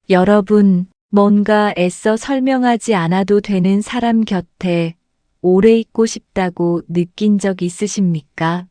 여러분, 뭔가 애써 설명하지 않아도 되는 사람 곁에 오래 있고 싶다고 느낀 적 있으십니까?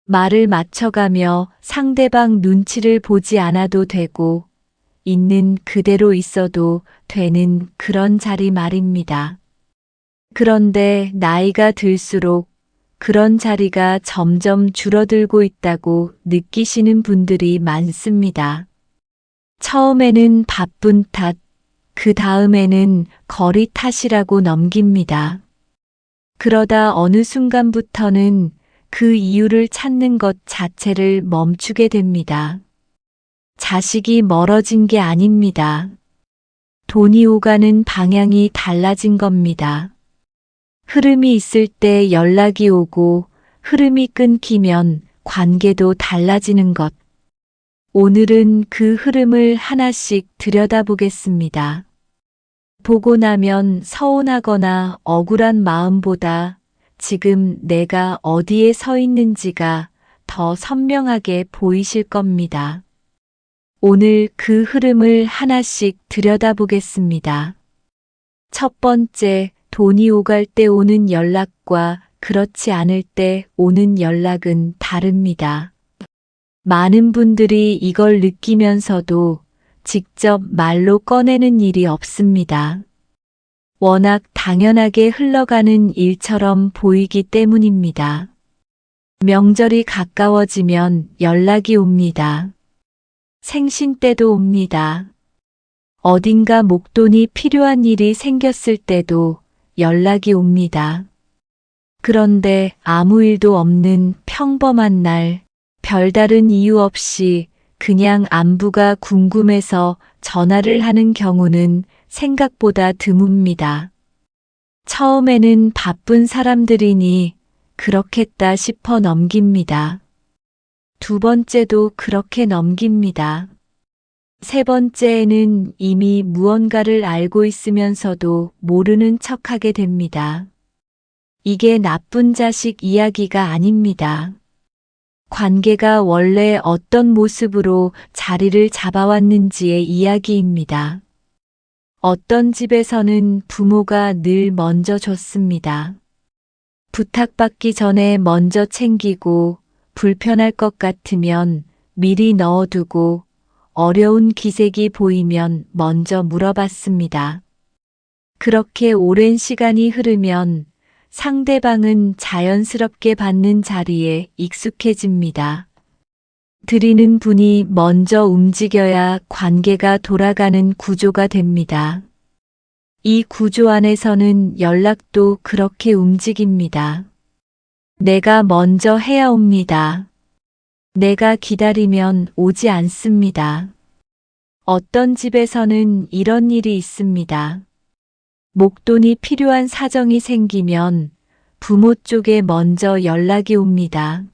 말을 맞춰가며 상대방 눈치를 보지 않아도 되고 있는 그대로 있어도 되는 그런 자리 말입니다. 그런데 나이가 들수록 그런 자리가 점점 줄어들고 있다고 느끼시는 분들이 많습니다. 처음에는 바쁜 탓, 그 다음에는 거리 탓이라고 넘깁니다. 그러다 어느 순간부터는 그 이유를 찾는 것 자체를 멈추게 됩니다. 자식이 멀어진 게 아닙니다. 돈이 오가는 방향이 달라진 겁니다. 흐름이 있을 때 연락이 오고 흐름이 끊기면 관계도 달라지는 것. 오늘은 그 흐름을 하나씩 들여다보겠습니다. 보고 나면 서운하거나 억울한 마음보다 지금 내가 어디에 서 있는지가 더 선명하게 보이실 겁니다. 오늘 그 흐름을 하나씩 들여다보겠습니다. 첫 번째, 돈이 오갈 때 오는 연락과 그렇지 않을 때 오는 연락은 다릅니다. 많은 분들이 이걸 느끼면서도 직접 말로 꺼내는 일이 없습니다. 워낙 당연하게 흘러가는 일처럼 보이기 때문입니다. 명절이 가까워지면 연락이 옵니다. 생신 때도 옵니다. 어딘가 목돈이 필요한 일이 생겼을 때도 연락이 옵니다. 그런데 아무 일도 없는 평범한 날, 별다른 이유 없이 그냥 안부가 궁금해서 전화를 하는 경우는 생각보다 드뭅니다. 처음에는 바쁜 사람들이니 그렇겠다 싶어 넘깁니다. 두 번째도 그렇게 넘깁니다. 세 번째에는 이미 무언가를 알고 있으면서도 모르는 척하게 됩니다. 이게 나쁜 자식 이야기가 아닙니다. 관계가 원래 어떤 모습으로 자리를 잡아왔는지의 이야기입니다. 어떤 집에서는 부모가 늘 먼저 줬습니다. 부탁받기 전에 먼저 챙기고 불편할 것 같으면 미리 넣어두고 어려운 기색이 보이면 먼저 물어봤습니다. 그렇게 오랜 시간이 흐르면 상대방은 자연스럽게 받는 자리에 익숙해집니다. 드리는 분이 먼저 움직여야 관계가 돌아가는 구조가 됩니다. 이 구조 안에서는 연락도 그렇게 움직입니다. 내가 먼저 해야 옵니다. 내가 기다리면 오지 않습니다. 어떤 집에서는 이런 일이 있습니다. 목돈이 필요한 사정이 생기면 부모 쪽에 먼저 연락이 옵니다.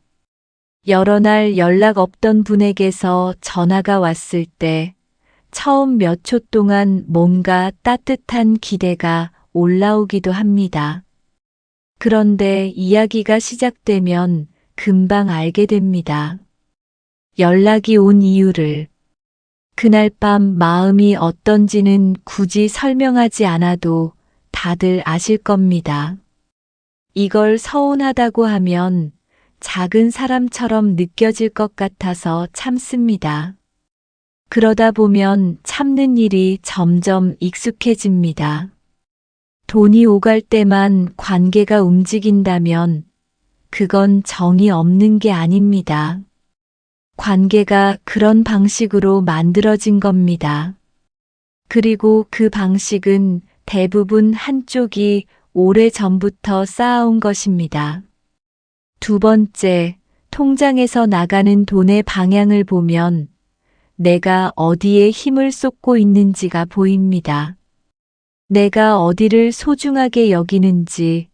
여러 날 연락 없던 분에게서 전화가 왔을 때 처음 몇 초 동안 뭔가 따뜻한 기대가 올라오기도 합니다. 그런데 이야기가 시작되면 금방 알게 됩니다. 연락이 온 이유를. 그날 밤 마음이 어떤지는 굳이 설명하지 않아도 다들 아실 겁니다. 이걸 서운하다고 하면 작은 사람처럼 느껴질 것 같아서 참습니다. 그러다 보면 참는 일이 점점 익숙해집니다. 돈이 오갈 때만 관계가 움직인다면 그건 정이 없는 게 아닙니다. 관계가 그런 방식으로 만들어진 겁니다. 그리고 그 방식은 대부분 한쪽이 오래전부터 쌓아온 것입니다. 두 번째, 통장에서 나가는 돈의 방향을 보면 내가 어디에 힘을 쏟고 있는지가 보입니다. 내가 어디를 소중하게 여기는지,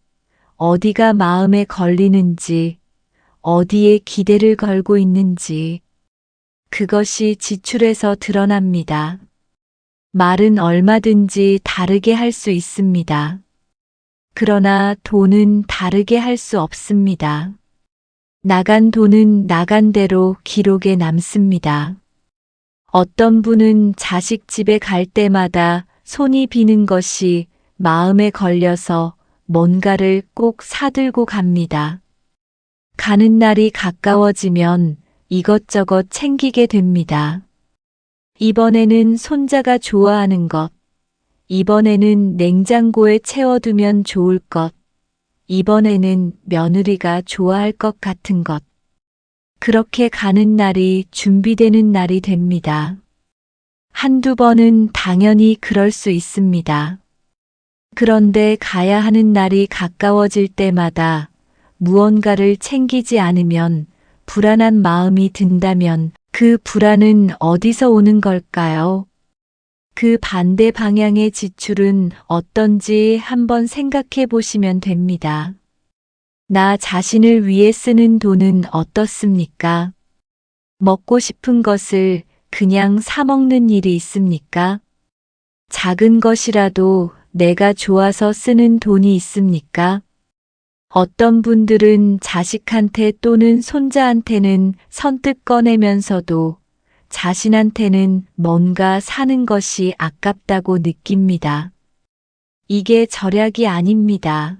어디가 마음에 걸리는지, 어디에 기대를 걸고 있는지, 그것이 지출에서 드러납니다. 말은 얼마든지 다르게 할 수 있습니다. 그러나 돈은 다르게 할 수 없습니다. 나간 돈은 나간 대로 기록에 남습니다. 어떤 분은 자식 집에 갈 때마다 손이 비는 것이 마음에 걸려서 뭔가를 꼭 사들고 갑니다. 가는 날이 가까워지면 이것저것 챙기게 됩니다. 이번에는 손자가 좋아하는 것, 이번에는 냉장고에 채워두면 좋을 것, 이번에는 며느리가 좋아할 것 같은 것. 그렇게 가는 날이 준비되는 날이 됩니다. 한두 번은 당연히 그럴 수 있습니다. 그런데 가야 하는 날이 가까워질 때마다 무언가를 챙기지 않으면 불안한 마음이 든다면 그 불안은 어디서 오는 걸까요? 그 반대 방향의 지출은 어떤지 한번 생각해 보시면 됩니다. 나 자신을 위해 쓰는 돈은 어떻습니까? 먹고 싶은 것을 그냥 사 먹는 일이 있습니까? 작은 것이라도 내가 좋아서 쓰는 돈이 있습니까? 어떤 분들은 자식한테 또는 손자한테는 선뜻 꺼내면서도 자신한테는 뭔가 사는 것이 아깝다고 느낍니다. 이게 절약이 아닙니다.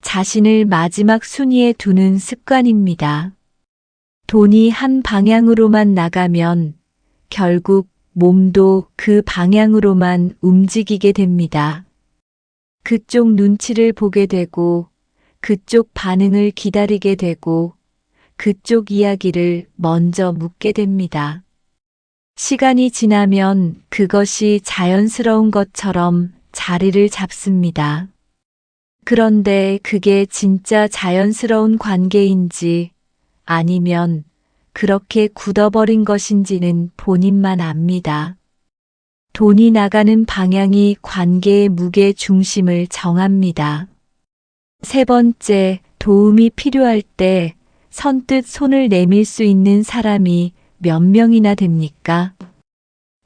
자신을 마지막 순위에 두는 습관입니다. 돈이 한 방향으로만 나가면 결국 몸도 그 방향으로만 움직이게 됩니다. 그쪽 눈치를 보게 되고 그쪽 반응을 기다리게 되고 그쪽 이야기를 먼저 묻게 됩니다. 시간이 지나면 그것이 자연스러운 것처럼 자리를 잡습니다. 그런데 그게 진짜 자연스러운 관계인지 아니면 그렇게 굳어버린 것인지는 본인만 압니다. 돈이 나가는 방향이 관계의 무게 중심을 정합니다. 세 번째, 도움이 필요할 때 선뜻 손을 내밀 수 있는 사람이 몇 명이나 됩니까?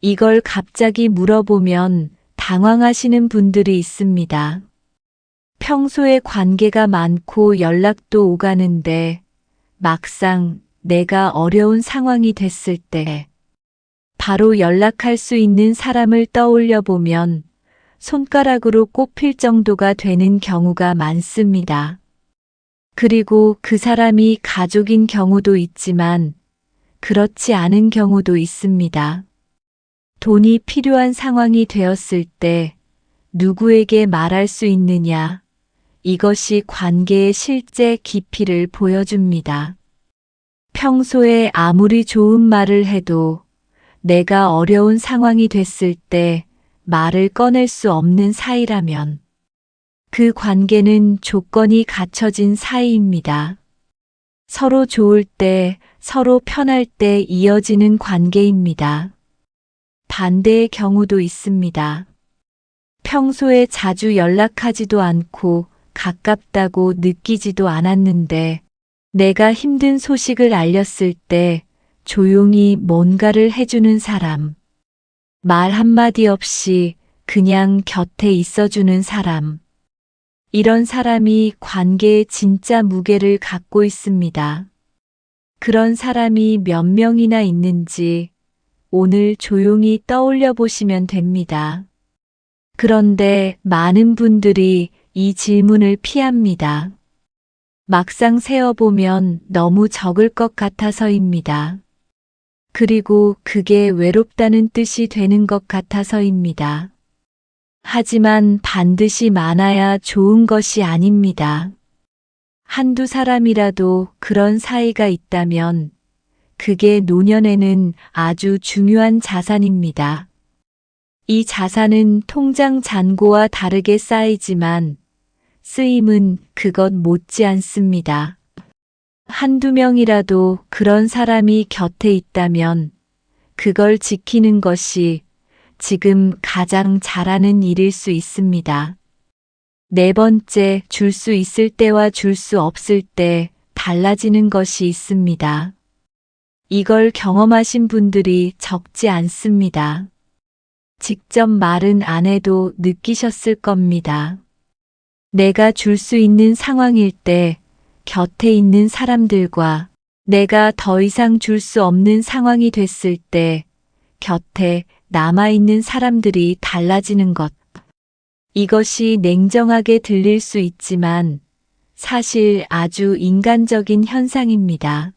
이걸 갑자기 물어보면 당황하시는 분들이 있습니다. 평소에 관계가 많고 연락도 오가는데 막상 내가 어려운 상황이 됐을 때 바로 연락할 수 있는 사람을 떠올려 보면 손가락으로 꼽힐 정도가 되는 경우가 많습니다. 그리고 그 사람이 가족인 경우도 있지만 그렇지 않은 경우도 있습니다. 돈이 필요한 상황이 되었을 때 누구에게 말할 수 있느냐? 이것이 관계의 실제 깊이를 보여줍니다. 평소에 아무리 좋은 말을 해도 내가 어려운 상황이 됐을 때 말을 꺼낼 수 없는 사이라면 그 관계는 조건이 갖춰진 사이입니다. 서로 좋을 때, 서로 편할 때 이어지는 관계입니다. 반대의 경우도 있습니다. 평소에 자주 연락하지도 않고 가깝다고 느끼지도 않았는데 내가 힘든 소식을 알렸을 때 조용히 뭔가를 해주는 사람. 말 한마디 없이 그냥 곁에 있어주는 사람. 이런 사람이 관계의 진짜 무게를 갖고 있습니다. 그런 사람이 몇 명이나 있는지 오늘 조용히 떠올려 보시면 됩니다. 그런데 많은 분들이 이 질문을 피합니다. 막상 세어보면 너무 적을 것 같아서입니다. 그리고 그게 외롭다는 뜻이 되는 것 같아서입니다. 하지만 반드시 많아야 좋은 것이 아닙니다. 한두 사람이라도 그런 사이가 있다면 그게 노년에는 아주 중요한 자산입니다. 이 자산은 통장 잔고와 다르게 쌓이지만 쓰임은 그것 못지 않습니다. 한두 명이라도 그런 사람이 곁에 있다면 그걸 지키는 것이 지금 가장 잘하는 일일 수 있습니다. 네 번째, 줄 수 있을 때와 줄 수 없을 때 달라지는 것이 있습니다. 이걸 경험하신 분들이 적지 않습니다. 직접 말은 안 해도 느끼셨을 겁니다. 내가 줄 수 있는 상황일 때 곁에 있는 사람들과 내가 더 이상 줄 수 없는 상황이 됐을 때 곁에 남아있는 사람들이 달라지는 것. 이것이 냉정하게 들릴 수 있지만 사실 아주 인간적인 현상입니다.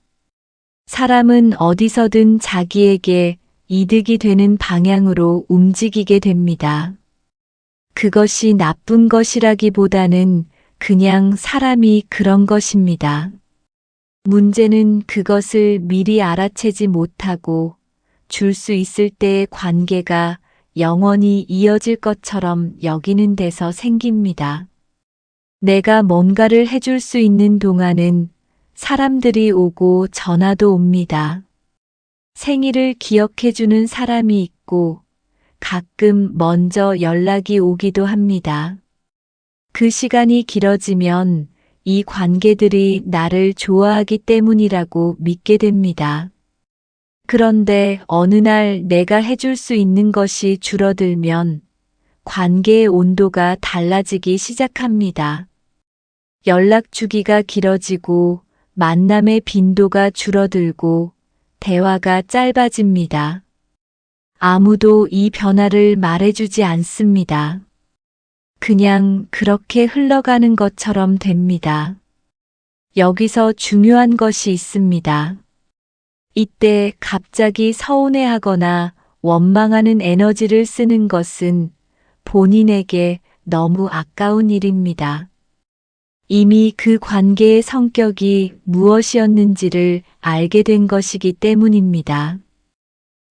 사람은 어디서든 자기에게 이득이 되는 방향으로 움직이게 됩니다. 그것이 나쁜 것이라기보다는 그냥 사람이 그런 것입니다. 문제는 그것을 미리 알아채지 못하고 줄 수 있을 때의 관계가 영원히 이어질 것처럼 여기는 데서 생깁니다. 내가 뭔가를 해줄 수 있는 동안은 사람들이 오고 전화도 옵니다. 생일을 기억해주는 사람이 있고 가끔 먼저 연락이 오기도 합니다. 그 시간이 길어지면 이 관계들이 나를 좋아하기 때문이라고 믿게 됩니다. 그런데 어느 날 내가 해줄 수 있는 것이 줄어들면 관계의 온도가 달라지기 시작합니다. 연락 주기가 길어지고 만남의 빈도가 줄어들고 대화가 짧아집니다. 아무도 이 변화를 말해주지 않습니다. 그냥 그렇게 흘러가는 것처럼 됩니다. 여기서 중요한 것이 있습니다. 이때 갑자기 서운해하거나 원망하는 에너지를 쓰는 것은 본인에게 너무 아까운 일입니다. 이미 그 관계의 성격이 무엇이었는지를 알게 된 것이기 때문입니다.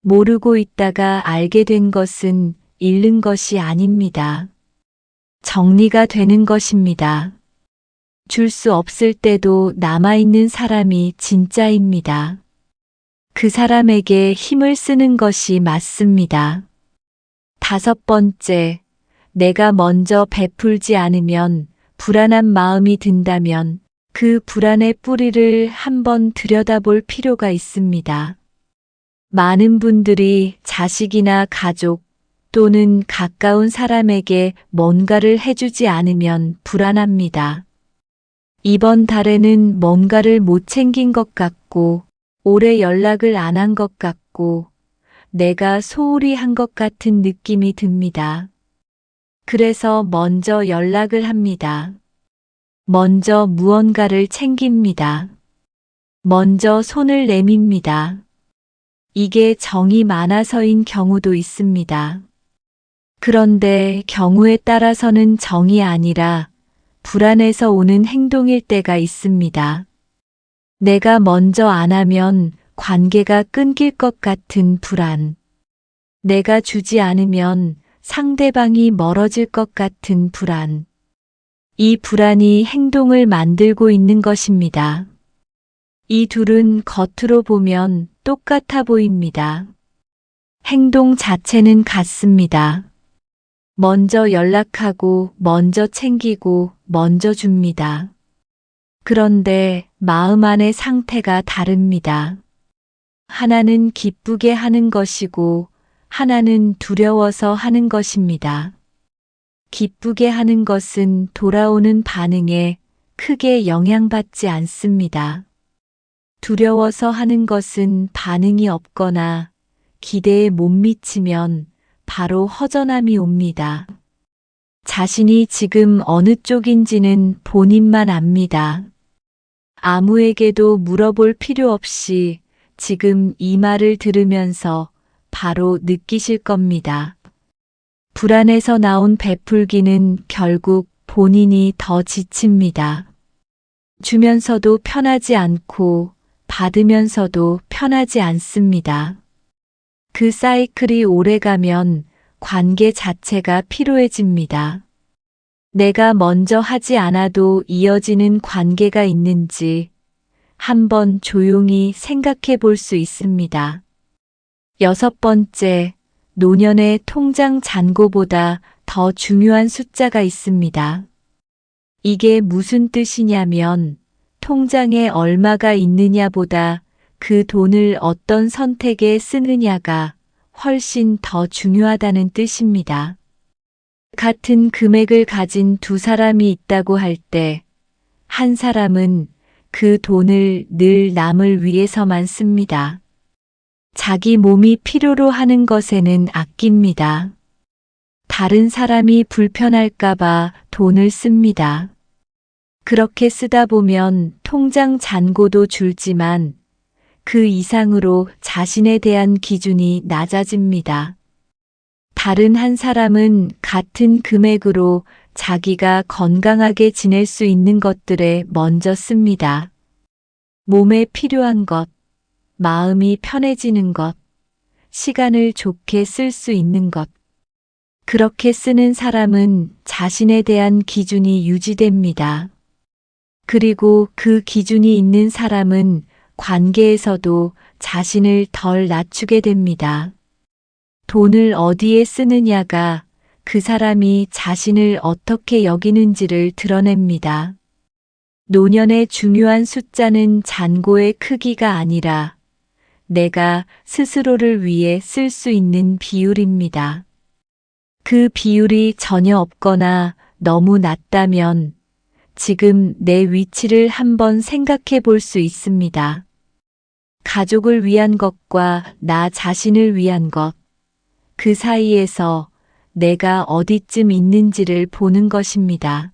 모르고 있다가 알게 된 것은 잃는 것이 아닙니다. 정리가 되는 것입니다. 줄 수 없을 때도 남아있는 사람이 진짜입니다. 그 사람에게 힘을 쓰는 것이 맞습니다. 5번째, 내가 먼저 베풀지 않으면 불안한 마음이 든다면 그 불안의 뿌리를 한번 들여다볼 필요가 있습니다. 많은 분들이 자식이나 가족 또는 가까운 사람에게 뭔가를 해주지 않으면 불안합니다. 이번 달에는 뭔가를 못 챙긴 것 같고 오래 연락을 안 한 것 같고 내가 소홀히 한 것 같은 느낌이 듭니다. 그래서 먼저 연락을 합니다. 먼저 무언가를 챙깁니다. 먼저 손을 내밉니다. 이게 정이 많아서인 경우도 있습니다. 그런데 경우에 따라서는 정이 아니라 불안해서 오는 행동일 때가 있습니다. 내가 먼저 안 하면 관계가 끊길 것 같은 불안. 내가 주지 않으면 상대방이 멀어질 것 같은 불안. 이 불안이 행동을 만들고 있는 것입니다. 이 둘은 겉으로 보면 똑같아 보입니다. 행동 자체는 같습니다. 먼저 연락하고, 먼저 챙기고, 먼저 줍니다. 그런데 마음 안의 상태가 다릅니다. 하나는 기쁘게 하는 것이고, 하나는 두려워서 하는 것입니다. 기쁘게 하는 것은 돌아오는 반응에 크게 영향받지 않습니다. 두려워서 하는 것은 반응이 없거나 기대에 못 미치면 바로 허전함이 옵니다. 자신이 지금 어느 쪽인지는 본인만 압니다. 아무에게도 물어볼 필요 없이 지금 이 말을 들으면서 바로 느끼실 겁니다. 불안에서 나온 베풀기는 결국 본인이 더 지칩니다. 주면서도 편하지 않고 받으면서도 편하지 않습니다. 그 사이클이 오래가면 관계 자체가 피로해집니다. 내가 먼저 하지 않아도 이어지는 관계가 있는지 한번 조용히 생각해 볼 수 있습니다. 6번째, 노년의 통장 잔고보다 더 중요한 숫자가 있습니다. 이게 무슨 뜻이냐면 통장에 얼마가 있느냐보다 그 돈을 어떤 선택에 쓰느냐가 훨씬 더 중요하다는 뜻입니다. 같은 금액을 가진 두 사람이 있다고 할 때 한 사람은 그 돈을 늘 남을 위해서만 씁니다. 자기 몸이 필요로 하는 것에는 아낍니다. 다른 사람이 불편할까봐 돈을 씁니다. 그렇게 쓰다 보면 통장 잔고도 줄지만 그 이상으로 자신에 대한 기준이 낮아집니다. 다른 한 사람은 같은 금액으로 자기가 건강하게 지낼 수 있는 것들에 먼저 씁니다. 몸에 필요한 것, 마음이 편해지는 것, 시간을 좋게 쓸 수 있는 것. 그렇게 쓰는 사람은 자신에 대한 기준이 유지됩니다. 그리고 그 기준이 있는 사람은 관계에서도 자신을 덜 낮추게 됩니다. 돈을 어디에 쓰느냐가 그 사람이 자신을 어떻게 여기는지를 드러냅니다. 노년의 중요한 숫자는 잔고의 크기가 아니라 내가 스스로를 위해 쓸 수 있는 비율입니다. 그 비율이 전혀 없거나 너무 낮다면 지금 내 위치를 한번 생각해 볼 수 있습니다. 가족을 위한 것과 나 자신을 위한 것, 그 사이에서 내가 어디쯤 있는지를 보는 것입니다.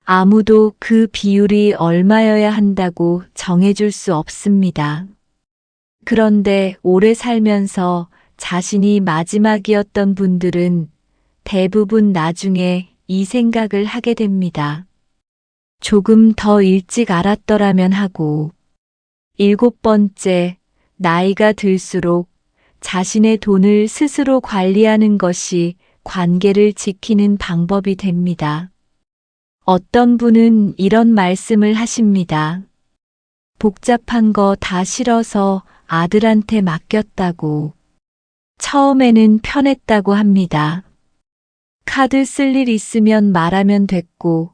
아무도 그 비율이 얼마여야 한다고 정해줄 수 없습니다. 그런데 오래 살면서 자신이 마지막이었던 분들은 대부분 나중에 이 생각을 하게 됩니다. 조금 더 일찍 알았더라면 하고. 7번째, 나이가 들수록 자신의 돈을 스스로 관리하는 것이 관계를 지키는 방법이 됩니다. 어떤 분은 이런 말씀을 하십니다. 복잡한 거 다 싫어서 아들한테 맡겼다고. 처음에는 편했다고 합니다. 카드 쓸 일 있으면 말하면 됐고,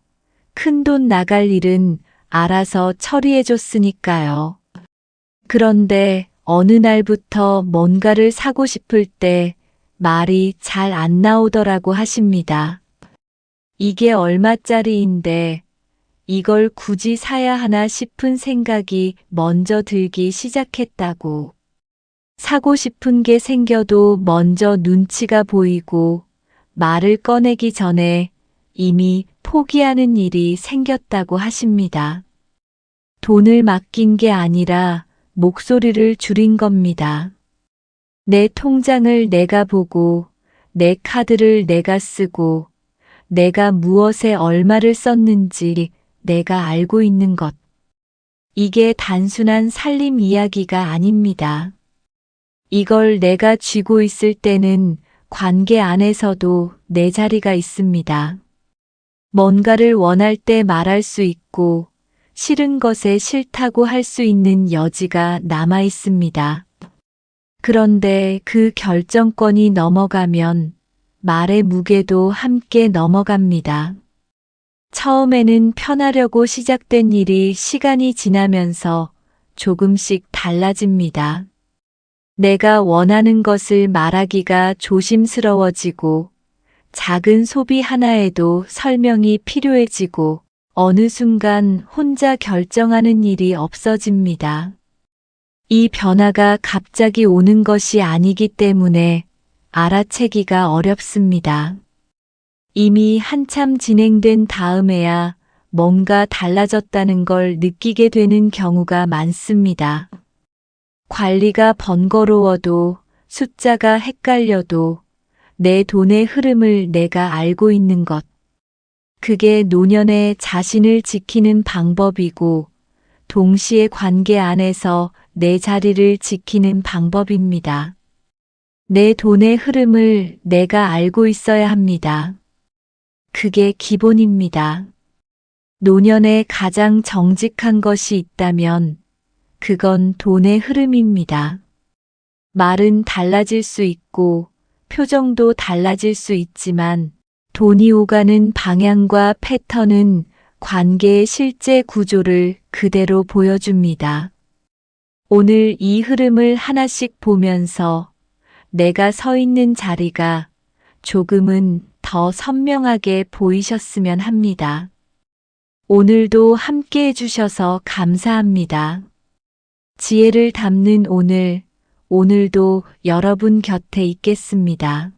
큰돈 나갈 일은 알아서 처리해줬으니까요. 그런데 어느 날부터 뭔가를 사고 싶을 때 말이 잘 안 나오더라고 하십니다. 이게 얼마짜리인데 이걸 굳이 사야 하나 싶은 생각이 먼저 들기 시작했다고. 사고 싶은 게 생겨도 먼저 눈치가 보이고 말을 꺼내기 전에 이미 포기하는 일이 생겼다고 하십니다. 돈을 맡긴 게 아니라 목소리를 줄인 겁니다. 내 통장을 내가 보고 내 카드를 내가 쓰고 내가 무엇에 얼마를 썼는지 내가 알고 있는 것. 이게 단순한 살림 이야기가 아닙니다. 이걸 내가 쥐고 있을 때는 관계 안에서도 내 자리가 있습니다. 뭔가를 원할 때 말할 수 있고 싫은 것에 싫다고 할 수 있는 여지가 남아 있습니다. 그런데 그 결정권이 넘어가면 말의 무게도 함께 넘어갑니다. 처음에는 편하려고 시작된 일이 시간이 지나면서 조금씩 달라집니다. 내가 원하는 것을 말하기가 조심스러워지고 작은 소비 하나에도 설명이 필요해지고 어느 순간 혼자 결정하는 일이 없어집니다. 이 변화가 갑자기 오는 것이 아니기 때문에 알아채기가 어렵습니다. 이미 한참 진행된 다음에야 뭔가 달라졌다는 걸 느끼게 되는 경우가 많습니다. 관리가 번거로워도 숫자가 헷갈려도 내 돈의 흐름을 내가 알고 있는 것. 그게 노년에 자신을 지키는 방법이고 동시에 관계 안에서 내 자리를 지키는 방법입니다. 내 돈의 흐름을 내가 알고 있어야 합니다. 그게 기본입니다. 노년에 가장 정직한 것이 있다면 그건 돈의 흐름입니다. 말은 달라질 수 있고 표정도 달라질 수 있지만 돈이 오가는 방향과 패턴은 관계의 실제 구조를 그대로 보여줍니다. 오늘 이 흐름을 하나씩 보면서 내가 서 있는 자리가 조금은 더 선명하게 보이셨으면 합니다. 오늘도 함께 해주셔서 감사합니다. 지혜를 담는 오늘 오늘도 여러분 곁에 있겠습니다.